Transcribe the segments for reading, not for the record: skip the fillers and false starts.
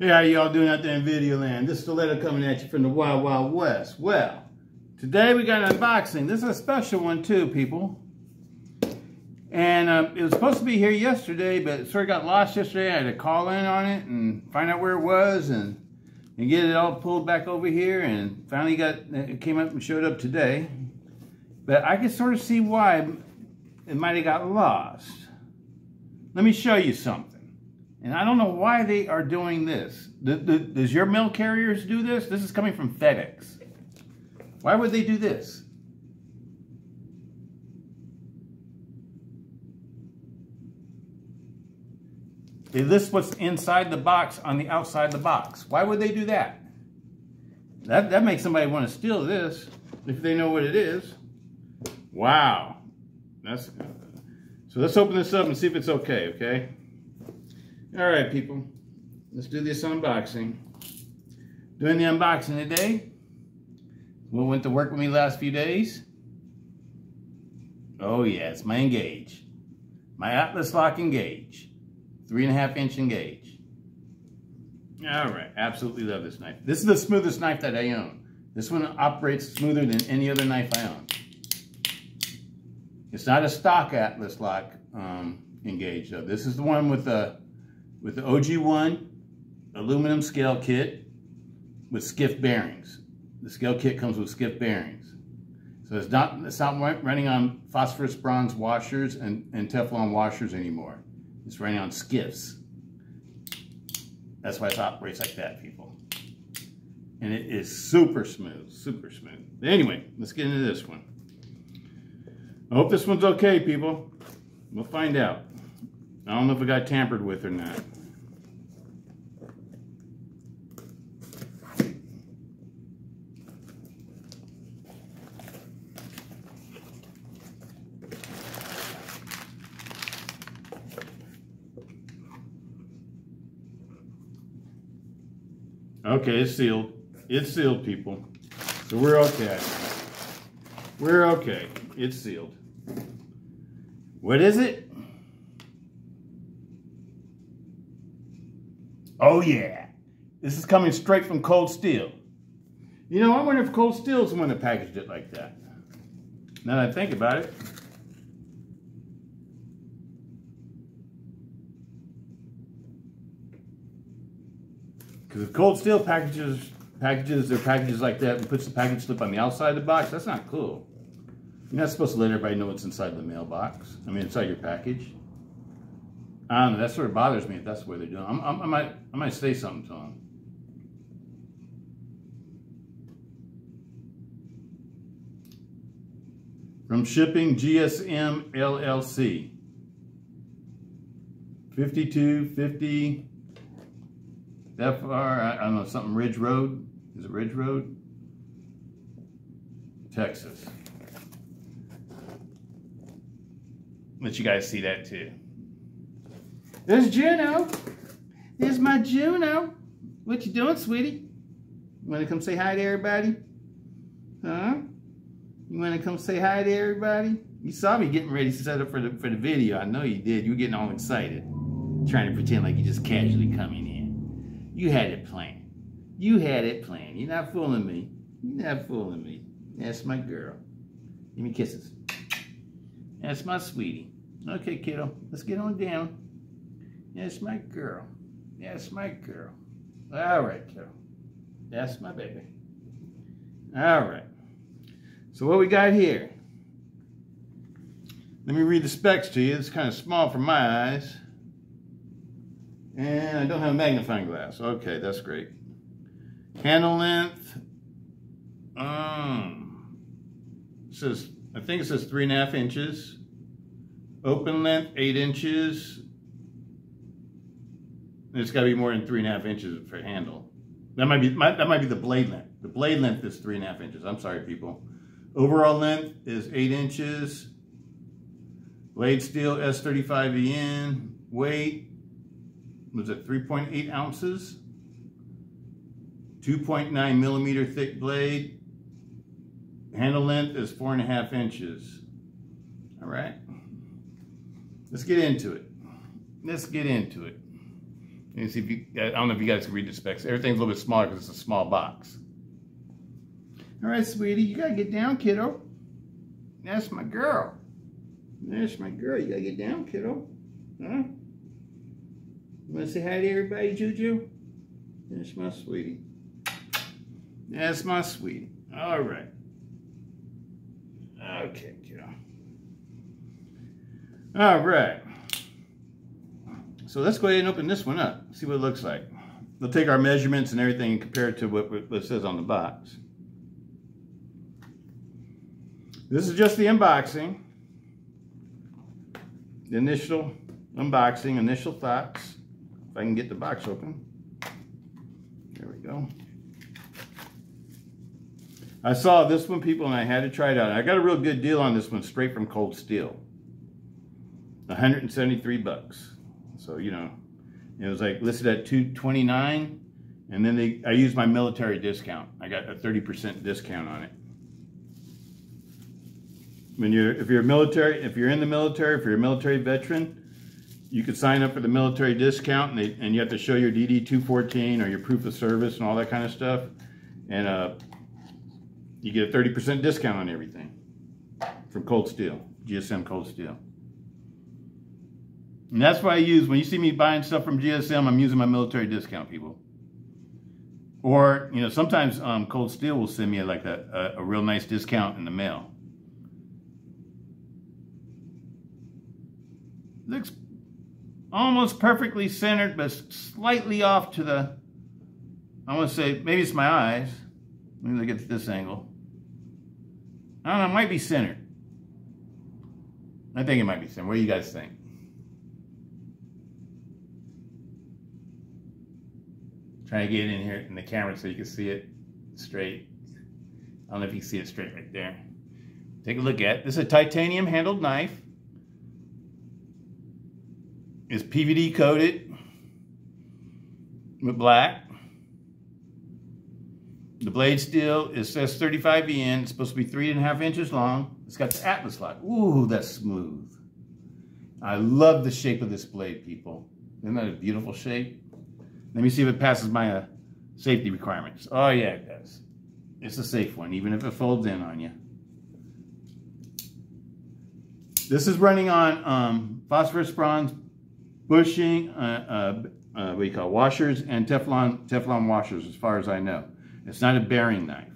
Hey, how y'all doing out there in video land? This is Stiletto coming at you from the Wild Wild West. Well, today we got an unboxing. This is a special one too, people. And it was supposed to be here yesterday, but it sort of got lost yesterday. I had to call in on it and find out where it was and get it all pulled back over here. And finally it came up and showed up today. But I could sort of see why it might have got lost. Let me show you something. And I don't know why they are doing this. Does your mail carriers do this? This is coming from FedEx. Why would they do this? They list what's inside the box on the outside of the box. Why would they do that? That makes somebody want to steal this if they know what it is. Wow. So let's open this up and see if it's okay? All right, people. Let's do this unboxing. Doing the unboxing today. What went to work with me last few days? Oh yeah, it's my Engage. My Atlas Lock Engage. 3.5-inch Engage. All right, absolutely love this knife. This is the smoothest knife that I own. This one operates smoother than any other knife I own. It's not a stock Atlas Lock Engage though. This is the one with the OG1 aluminum scale kit with skiff bearings. The scale kit comes with skiff bearings. So it's not running on phosphorus bronze washers and Teflon washers anymore. It's running on skiffs. That's why it operates like that, people. And it is super smooth, super smooth. Anyway, let's get into this one. I hope this one's okay, people. We'll find out. I don't know if it got tampered with or not. Okay, it's sealed. It's sealed, people. So we're okay. We're okay. It's sealed. What is it? Oh yeah. This is coming straight from Cold Steel. You know, I wonder if Cold Steel is the one that packaged it like that. Now that I think about it. Because if Cold Steel packages their packages like that and puts the package slip on the outside of the box, that's not cool. You're not supposed to let everybody know what's inside the mailbox. I mean, inside your package. I don't know, that sort of bothers me if that's the way they're doing. I might say something to them. From Shipping GSM LLC. 5250 FR, I don't know, something Ridge Road. Is it Ridge Road? Texas. Let you guys see that too. There's Juno. There's my Juno. What you doing, sweetie? You want to come say hi to everybody? Huh? You want to come say hi to everybody? You saw me getting ready to set up for the video. I know you did. You were getting all excited. Trying to pretend like you're just casually coming in. You had it planned. You had it planned. You're not fooling me. You're not fooling me. That's my girl. Give me kisses. That's my sweetie. Okay, kiddo. Let's get on down. That's my girl. That's my girl. All right, kiddo. That's my baby. All right. So what we got here? Let me read the specs to you. It's kind of small for my eyes. And I don't have a magnifying glass. Okay, that's great. Handle length. I think it says 3.5 inches. Open length, 8 inches. And it's got to be more than 3.5 inches for handle. That might be the blade length. The blade length is 3.5 inches. I'm sorry, people. Overall length is 8 inches. Blade steel S-35EN. Weight was it 3.8 ounces? 2.9 millimeter thick blade. Handle length is 4.5 inches. All right. Let's get into it. Let's get into it. You see if you, I don't know if you guys can read the specs. Everything's a little bit smaller because it's a small box. All right, sweetie, you gotta get down, kiddo. That's my girl. That's my girl. You gotta get down, kiddo. Huh? You wanna say hi to everybody, Juju? That's my sweetie. That's my sweetie. All right. Okay, kiddo. All right. So let's go ahead and open this one up. See what it looks like. We'll take our measurements and everything and compare it to what it says on the box. This is just the unboxing. The initial unboxing, initial thoughts. If I can get the box open. There we go. I saw this one, people, and I had to try it out. I got a real good deal on this one straight from Cold Steel. 173 bucks. So, you know, it was like listed at $229, and then I used my military discount. I got a 30% discount on it. If you're in the military, if you're a military veteran, you could sign up for the military discount, and you have to show your DD-214 or your proof of service and all that kind of stuff, and you get a 30% discount on everything from Cold Steel, GSM Cold Steel. And that's what I use. When you see me buying stuff from GSM, I'm using my military discount, people. Or, you know, sometimes Cold Steel will send me like a real nice discount in the mail. Looks almost perfectly centered, but slightly off to the, I want to say, maybe it's my eyes. Let me look at this angle. I don't know, it might be centered. I think it might be centered. What do you guys think? Trying to get it in here in the camera so you can see it straight. I don't know if you can see it straight right there. Take a look at it. This is a titanium handled knife. It's PVD coated with black. The blade steel, it says 35 It's supposed to be 3.5 inches long. It's got the Atlas lock. Ooh, that's smooth. I love the shape of this blade, people. Isn't that a beautiful shape? Let me see if it passes my safety requirements. Oh yeah, it does. It's a safe one, even if it folds in on you. This is running on phosphorus bronze bushing, what do you call it, washers, and Teflon washers, as far as I know. It's not a bearing knife.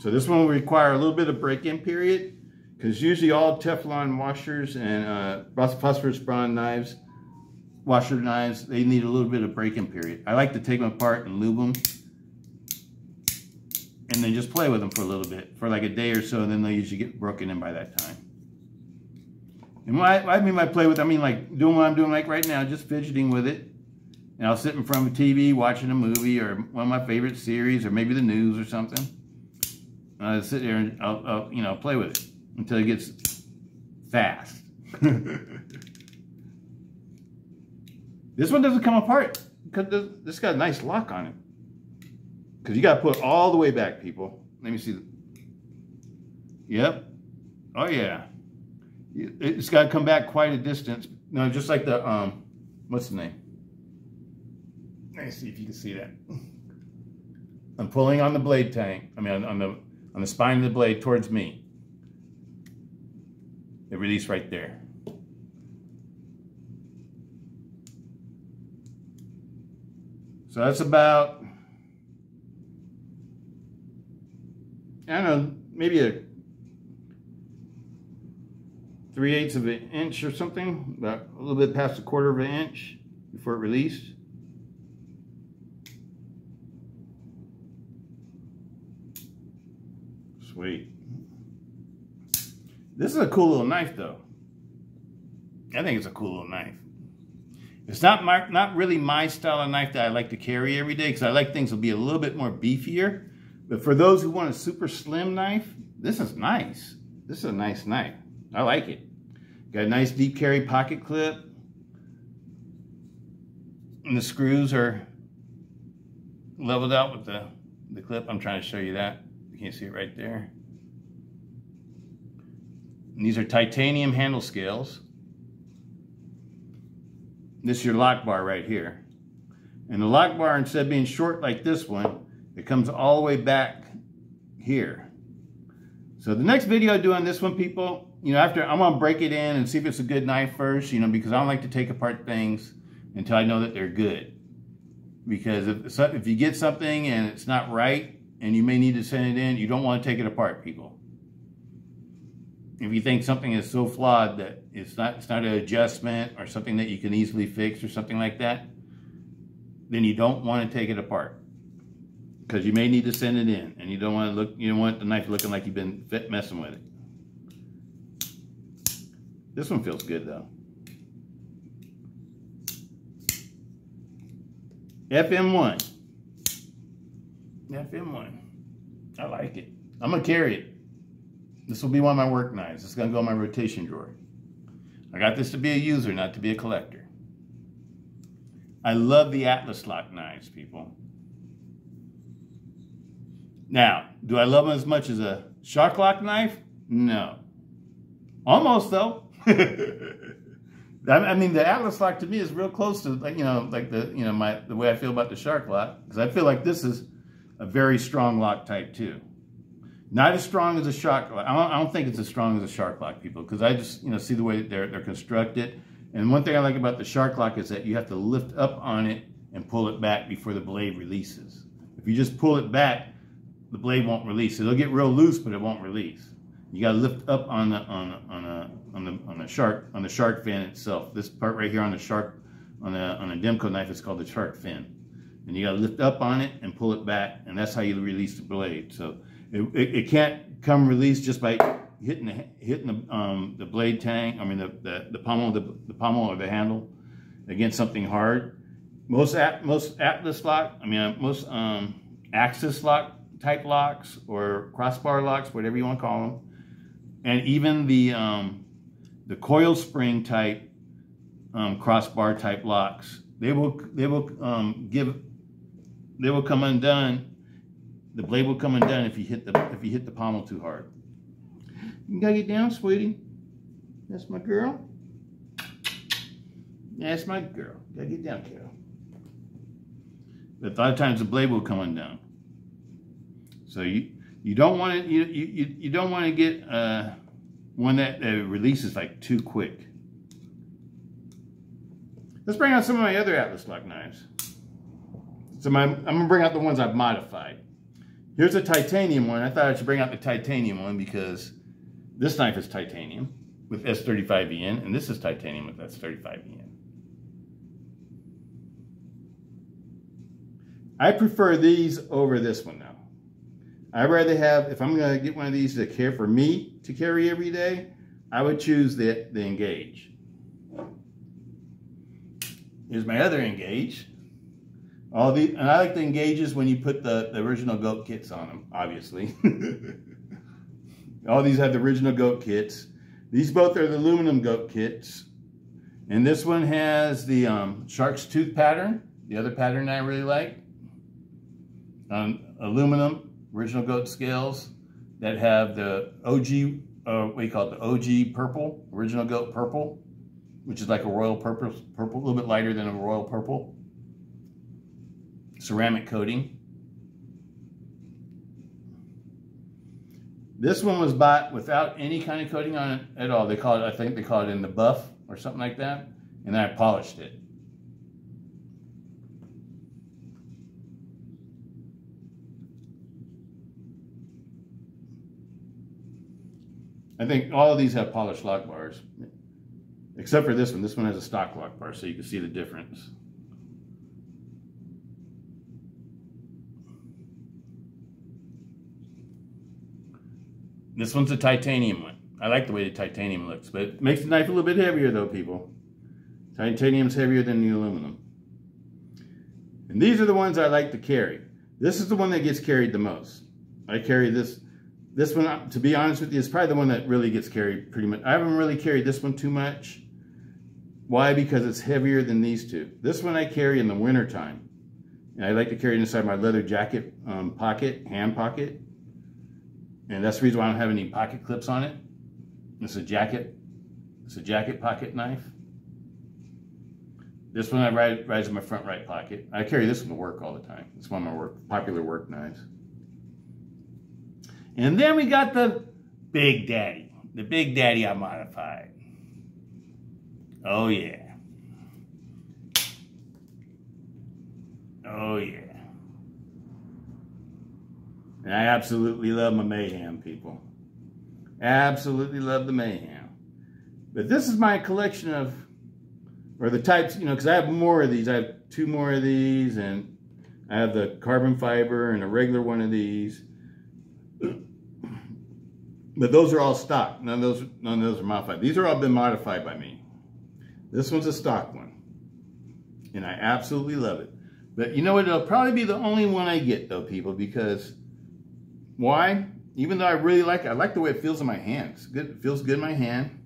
So this one will require a little bit of break-in period, because usually all Teflon washers and phosphorus bronze knives, washer knives, they need a little bit of break-in period. I like to take them apart and lube them, and then just play with them for a little bit, for like a day or so, and then they'll usually get broken in by that time. And what I mean by play with, I mean like doing what I'm doing like right now, just fidgeting with it. And I'll sit in front of a TV watching a movie or one of my favorite series or maybe the news or something. And I'll sit there and I'll you know, play with it until it gets fast. This one doesn't come apart because this got a nice lock on it. Because you got to put it all the way back, people. Let me see. Yep. Oh, yeah. It's got to come back quite a distance. No, just like the, what's the name? Let me see if you can see that. I'm pulling on the blade tank. I mean, on the spine of the blade towards me. It released right there. So that's about, I don't know, maybe a 3/8 of an inch or something, about a little bit past 1/4 of an inch before it released. Sweet. This is a cool little knife, though. I think it's a cool little knife. It's not really my style of knife that I like to carry every day, because I like things to be a little bit more beefier. But for those who want a super slim knife, this is nice. This is a nice knife. I like it. Got a nice deep carry pocket clip. And the screws are leveled out with the clip. I'm trying to show you that. You can't see it right there. And these are titanium handle scales. this is your lock bar right here. And the lock bar, instead of being short like this one, it comes all the way back here. So the next video I do on this one, people, you know, after I'm gonna break it in and see if it's a good knife first, you know, because I don't like to take apart things until I know that they're good. Because if you get something and it's not right and you may need to send it in, you don't want to take it apart, people. If you think something is so flawed that it's not an adjustment or something that you can easily fix or something like that, then you don't want to take it apart. Because you may need to send it in, and you don't want the knife looking like you've been messing with it. This one feels good though. FM-1. FM-1. I like it. I'm gonna carry it. This will be one of my work knives. It's gonna go in my rotation drawer. I got this to be a user, not to be a collector. I love the Atlas lock knives, people. Now, do I love them as much as a shark lock knife? No. Almost though. I mean, the Atlas lock to me is real close to, like, the way I feel about the shark lock, because I feel like this is a very strong lock type too. Not as strong as a shark lock. I don't think it's as strong as a shark lock, people, because I just, see the way they're constructed. And one thing I like about the shark lock is that you have to lift up on it and pull it back before the blade releases. If you just pull it back, the blade won't release. It'll get real loose, but it won't release. You got to lift up on the shark fin itself. This part right here on the shark, on a Demco knife is called the shark fin, and you got to lift up on it and pull it back, and that's how you release the blade. So it can't come released just by hitting the blade tang. I mean the pommel or the handle against something hard. Most Atlas lock, most axis lock type locks or crossbar locks, whatever you want to call them, and even the coil spring type crossbar type locks, they will come undone. The blade will come undone if you hit the pommel too hard. You gotta get down, sweetie. That's my girl. That's my girl. Gotta get down, Carol. But a lot of times the blade will come undone. So you don't want to you don't want to get one that releases like too quick. Let's bring out some of my other Atlas lock knives. So I'm gonna bring out the ones I've modified. Here's a titanium one. I thought I should bring out the titanium one because this knife is titanium with S-35EN, and this is titanium with S-35EN. I prefer these over this one now. I'd rather have, if I'm gonna get one of these for me to carry every day, I would choose the Engage. Here's my other Engage. And I like the Engages when you put the original goat kits on them, obviously. All these have the original goat kits. These both are the aluminum goat kits. And this one has the shark's tooth pattern, the other pattern I really like. Aluminum, original goat scales that have the OG, what do you call it, the OG purple, original goat purple, which is like a royal purple, a little bit lighter than a royal purple. Ceramic coating. This one was bought without any kind of coating on it at all. I think they call it in the buff or something like that. And then I polished it. I think all of these have polished lock bars, except for this one. This one has a stock lock bar, so you can see the difference. This one's a titanium one. I like the way the titanium looks, but it makes the knife a little bit heavier though, people. Titanium's heavier than the aluminum. And these are the ones I like to carry. This is the one that gets carried the most. I carry this one, to be honest with you, is probably the one that really gets carried pretty much. I haven't really carried this one too much. Why? Because it's heavier than these two. This one I carry in the winter time. And I like to carry it inside my leather jacket pocket, hand pocket. And that's the reason why I don't have any pocket clips on it. It's a jacket pocket knife. This one rides in my front right pocket. I carry this one to work all the time. It's one of my popular work knives. And then we got the Big Daddy. The Big Daddy I modified. Oh yeah. Oh yeah. And I absolutely love my Mayhem, people. Absolutely love the Mayhem. But this is my collection of, or the types, you know, because I have more of these. I have 2 more of these, and I have the carbon fiber and a regular one of these. But those are all stock. None of those are modified. These are all been modified by me. This one's a stock one. And I absolutely love it. But you know what? It'll probably be the only one I get, though, people, because why? Even though I really like it, I like the way it feels in my hand. It's good. It feels good in my hand.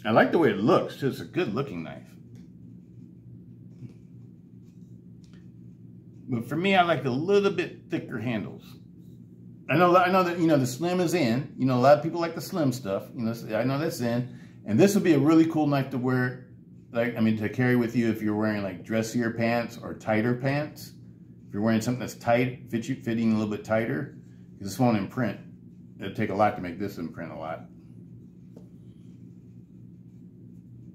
I like the way it looks, too. It's a good looking knife. But for me, I like a little bit thicker handles. I know that, you know, the slim is in. You know, a lot of people like the slim stuff. You know, I know that's in. And this would be a really cool knife to wear, like, I mean, to carry with you if you're wearing like dressier pants or tighter pants. If you're wearing something that's tight, fitting a little bit tighter, because this won't imprint. It'd take a lot to make this imprint a lot.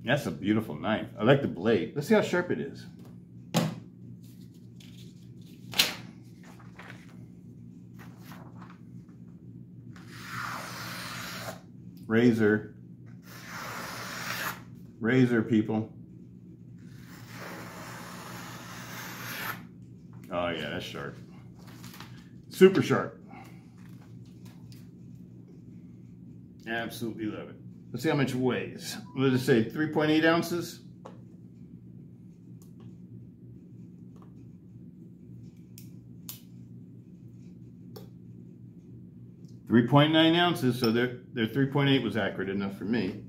That's a beautiful knife. I like the blade. Let's see how sharp it is. Razor. Razor, people. Oh yeah, that's sharp. Super sharp. Absolutely love it. Let's see how much it weighs. What did it say? 3.8 ounces? .9 ounces, so their 3.8 was accurate enough for me.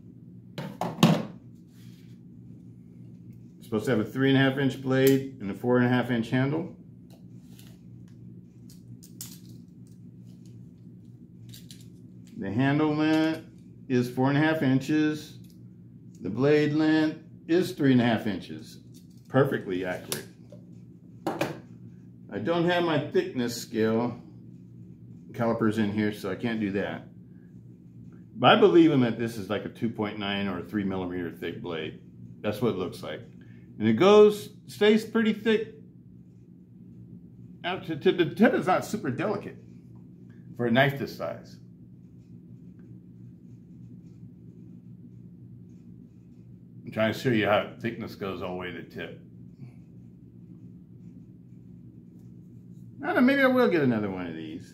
It's supposed to have a 3.5-inch blade and a 4.5-inch handle. The handle length is 4.5 inches. The blade length is 3.5 inches. Perfectly accurate. I don't have my thickness scale calipers in here, so I can't do that. But I believe in that this is like a 2.9 or a 3mm thick blade. That's what it looks like. And it stays pretty thick out to the tip. The tip is not super delicate for a knife this size. I'm trying to show you how thickness goes all the way to the tip. I don't know, maybe I will get another one of these.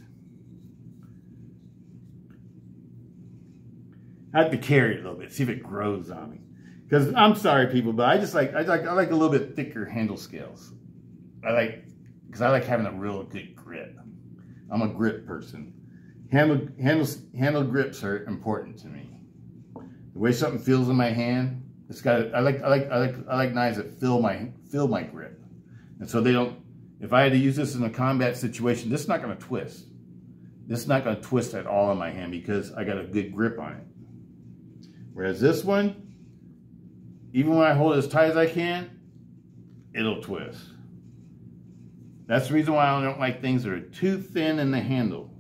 I have to carry it a little bit, see if it grows on me. Because I'm sorry, people, but I like a little bit thicker handle scales. Because I like having a real good grip. I'm a grip person. Handle grips are important to me. The way something feels in my hand, it's got. I like knives that feel my grip, and so they don't. If I had to use this in a combat situation, this is not going to twist. This is not going to twist at all in my hand because I got a good grip on it. Whereas this one, even when I hold it as tight as I can, it'll twist. That's the reason why I don't like things that are too thin in the handle.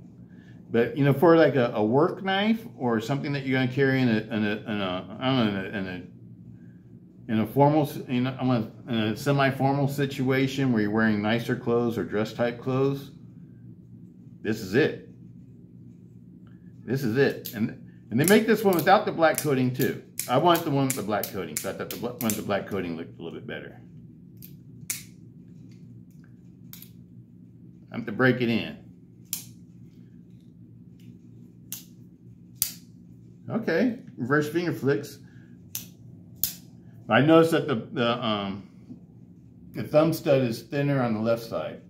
But you know, for like a work knife or something that you're going to carry in a formal, in a semi-formal situation where you're wearing nicer clothes or dress type clothes, this is it. This is it. And they make this one without the black coating too. I want the one with the black coating, so I thought the one with the black coating looked a little bit better. I have to break it in. Okay, reverse finger flicks. I noticed that the thumb stud is thinner on the left side.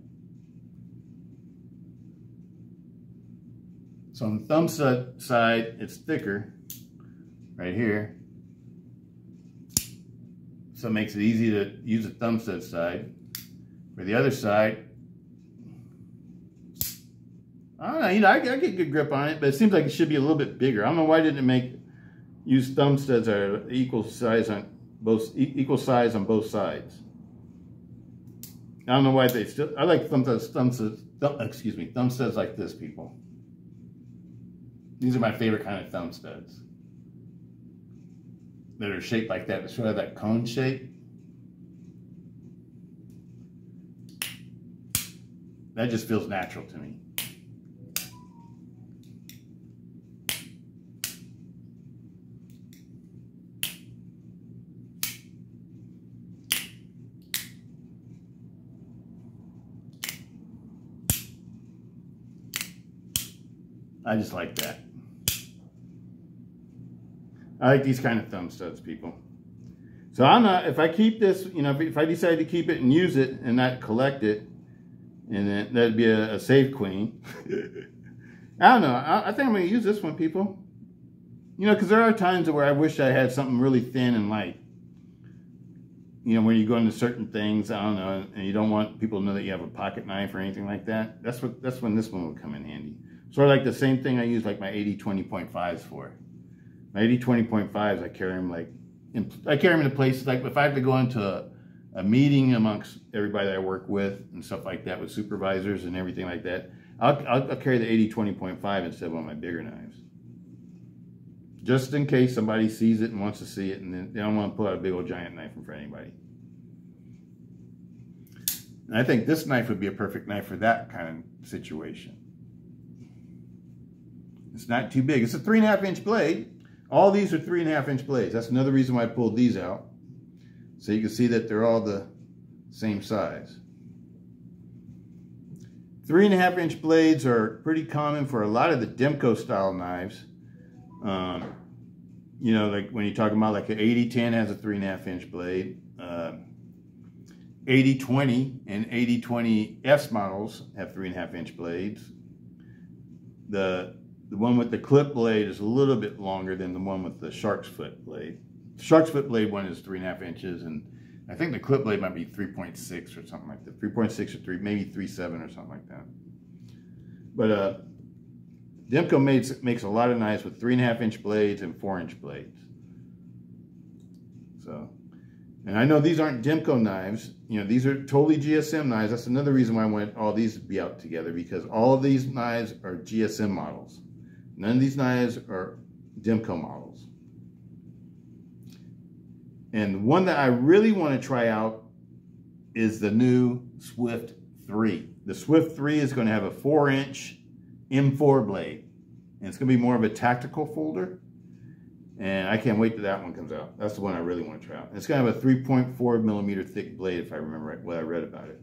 So on the thumb stud side, it's thicker right here. So it makes it easy to use the thumb stud side. For the other side, I don't know, I get good grip on it, but it seems like it should be a little bit bigger. I don't know why didn't it make use thumb studs that are equal size on both sides. I don't know why they still. I like thumb studs like this, people. These are my favorite kind of thumb studs that are shaped like that, sort of that cone shape. That just feels natural to me. I just like that. I like these kind of thumb studs, people. So I'm not, if I keep this, you know, if I decide to keep it and use it and not collect it, and then that'd be a save queen. I don't know. I think I'm going to use this one, people. You know, because there are times where I wish I had something really thin and light. You know, when you go into certain things, I don't know, and you don't want people to know that you have a pocket knife or anything like that. That's when this one would come in handy. Sort of like the same thing I use like my 80-20.5s for. My 80-20.5s, I carry them like, I carry them into places like if I have to go into a meeting amongst everybody that I work with and stuff like that with supervisors and everything like that, I'll carry the 80-20.5 instead of one of my bigger knives. Just in case somebody sees it and wants to see it and then they don't want to pull out a big old giant knife in front of anybody. And I think this knife would be a perfect knife for that kind of situation. It's not too big. It's a 3.5-inch blade. All these are 3.5-inch blades. That's another reason why I pulled these out. So you can see that they're all the same size. 3.5-inch blades are pretty common for a lot of the Demko style knives. You know, like when you're talking about like an 80-10 has a 3.5-inch blade. 80-20 and 80-20S models have 3.5-inch blades. The one with the clip blade is a little bit longer than the one with the shark's foot blade. The shark's foot blade one is 3.5 inches, and I think the clip blade might be 3.6 or something like that. 3.6 or 3, maybe 3.7 or something like that. But Demko makes a lot of knives with 3.5-inch blades and 4-inch blades. So, and I know these aren't Demko knives. You know, these are totally GSM knives. That's another reason why I want all these to be out together, because all of these knives are GSM models. None of these knives are Demko models. And the one that I really want to try out is the new Swift 3. The Swift 3 is going to have a 4-inch M4 blade. And it's going to be more of a tactical folder. And I can't wait till that one comes out. That's the one I really want to try out. And it's going to have a 3.4 millimeter thick blade, if I remember right, what I read about it.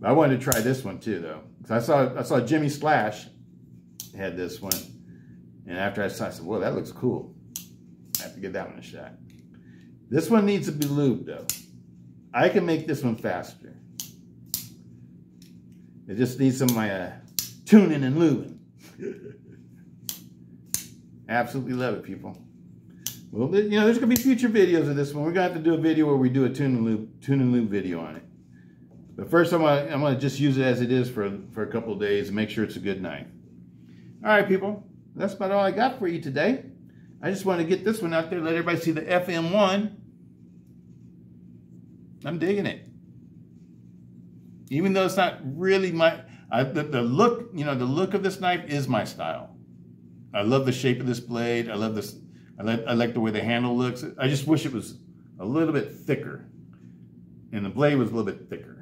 I wanted to try this one too, though, because I saw Jimislash had this one, and after I saw it, I said, "Whoa, that looks cool. I have to give that one a shot." This one needs to be lubed, though. I can make this one faster. It just needs some of my tuning and lubing. Absolutely love it, people. Well, you know, there's gonna be future videos of this one. We're gonna have to do a video where we do a tune and lube video on it. But first, I'm gonna just use it as it is for a couple of days and make sure it's a good knife. All right, people. That's about all I got for you today. I just want to get this one out there, let everybody see the FM-1. I'm digging it. Even though it's not really the look, you know, the look of this knife is my style. I love the shape of this blade. I love this. I like the way the handle looks. I just wish it was a little bit thicker. And the blade was a little bit thicker.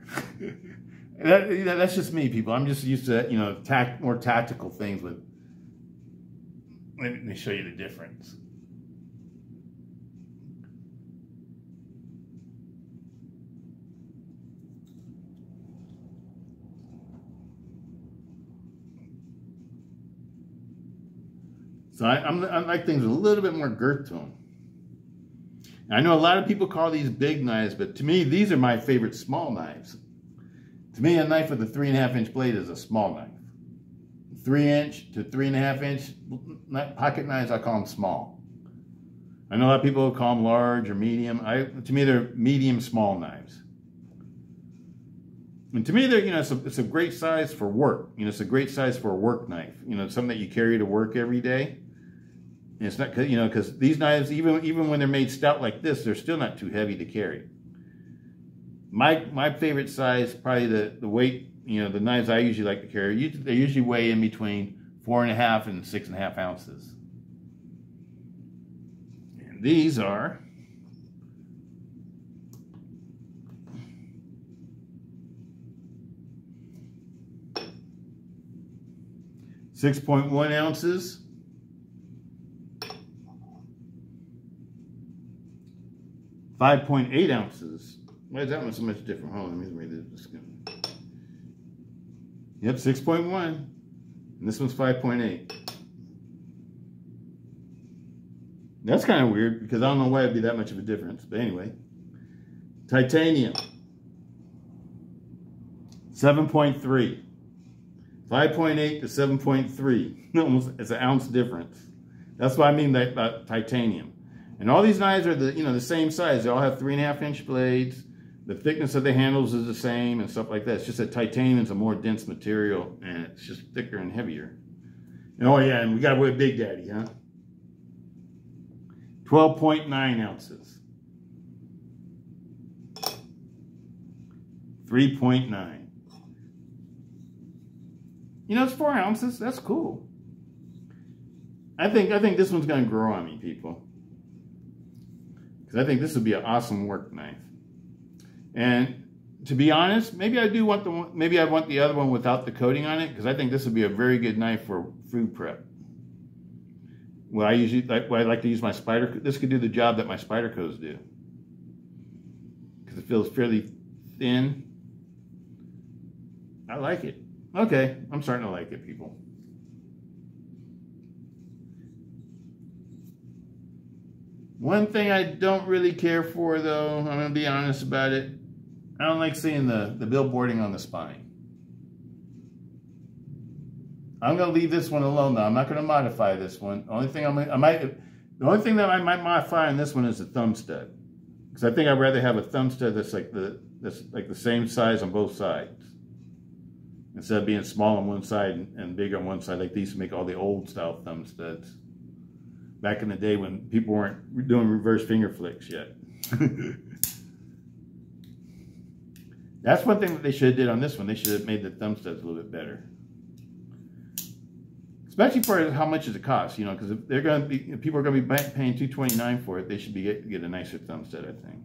That's just me, people. I'm just used to, you know, more tactical things with. Let me show you the difference. So I like things with a little bit more girth to them. I know a lot of people call these big knives, but to me, these are my favorite small knives. To me, a knife with a 3.5-inch blade is a small knife. 3-inch to 3.5-inch pocket knives, I call them small. I know a lot of people call them large or medium. To me, they're medium small knives. And to me, they're, you know, it's a great size for work. You know, it's a great size for a work knife. You know, something that you carry to work every day. And it's not, you know, because these knives, even when they're made stout like this, they're still not too heavy to carry. My favorite size, probably the weight, you know, the knives I usually like to carry, they usually weigh in between 4.5 and 6.5 ounces. And these are 6.1 ounces. 5.8 ounces. Why is that one so much different? Hold on, let me read this. Yep, 6.1. And this one's 5.8. That's kind of weird because I don't know why it'd be that much of a difference. But anyway. Titanium. 7.3. 5.8 to 7.3. Almost, it's an ounce difference. That's what I mean by titanium. And all these knives are the same size. They all have 3.5-inch blades. The thickness of the handles is the same and stuff like that. It's just that titanium is a more dense material and it's just thicker and heavier. And oh yeah, and we got a Big Daddy, huh? 12.9 ounces. 3.9. You know, it's 4 ounces. That's cool. I think this one's going to grow on me, people. Because I think this would be an awesome work knife. And to be honest, maybe I do want the one, maybe I want the other one without the coating on it, because I think this would be a very good knife for food prep. Well, I like to use my spider. This could do the job that my spider coats do, because it feels fairly thin. I like it. Okay, I'm starting to like it, people. One thing I don't really care for, though, I'm going to be honest about it. I don't like seeing the billboarding on the spine. I'm going to leave this one alone, though. I'm not going to modify this one. The only thing that I might modify on this one is the thumb stud, because I think I'd rather have a thumb stud that's like the same size on both sides, instead of being small on one side and big on one side, like they used to make all the old style thumb studs back in the day when people weren't doing reverse finger flicks yet. That's one thing that they should have did on this one. They should have made the thumb studs a little bit better. Especially for how much it costs, you know, because if they're going to be, if people are going to be paying $229 for it, they should get a nicer thumb stud, I think.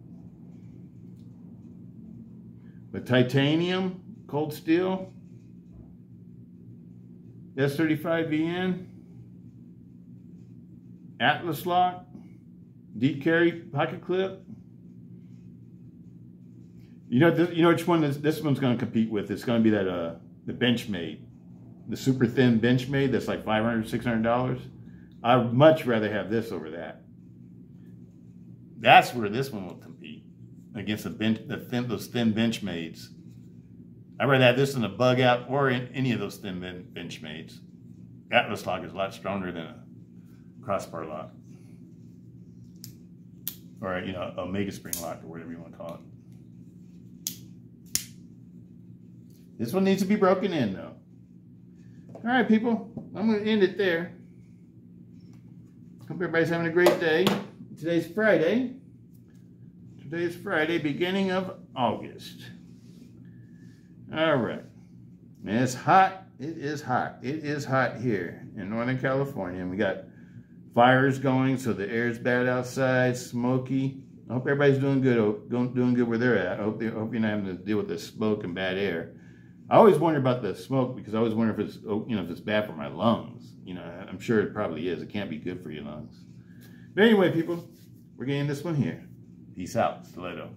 But titanium, cold steel, S35VN, Atlas lock, deep carry pocket clip. You know which one this one's going to compete with? It's going to be that the Benchmade, the super thin Benchmade that's like $500, $600. I'd much rather have this over that. That's where this one will compete against those thin Benchmades. I'd rather have this than a Bug Out or any of those thin Benchmades. Atlas lock is a lot stronger than a crossbar lock, or a mega spring lock, or whatever you want to call it. This one needs to be broken in, though. All right, people, I'm going to end it there. Hope everybody's having a great day. Today's Friday. Today's Friday, beginning of August. All right. And it's hot. It is hot. It is hot here in Northern California, and we got fires going, so the air's bad outside, smoky. I hope everybody's doing good where they're at. I hope you're not having to deal with the smoke and bad air. I always wonder about the smoke, because I always wonder if it's bad for my lungs. I'm sure it probably is. It can't be good for your lungs. But anyway, people, we're getting this one here. Peace out, Stiletto.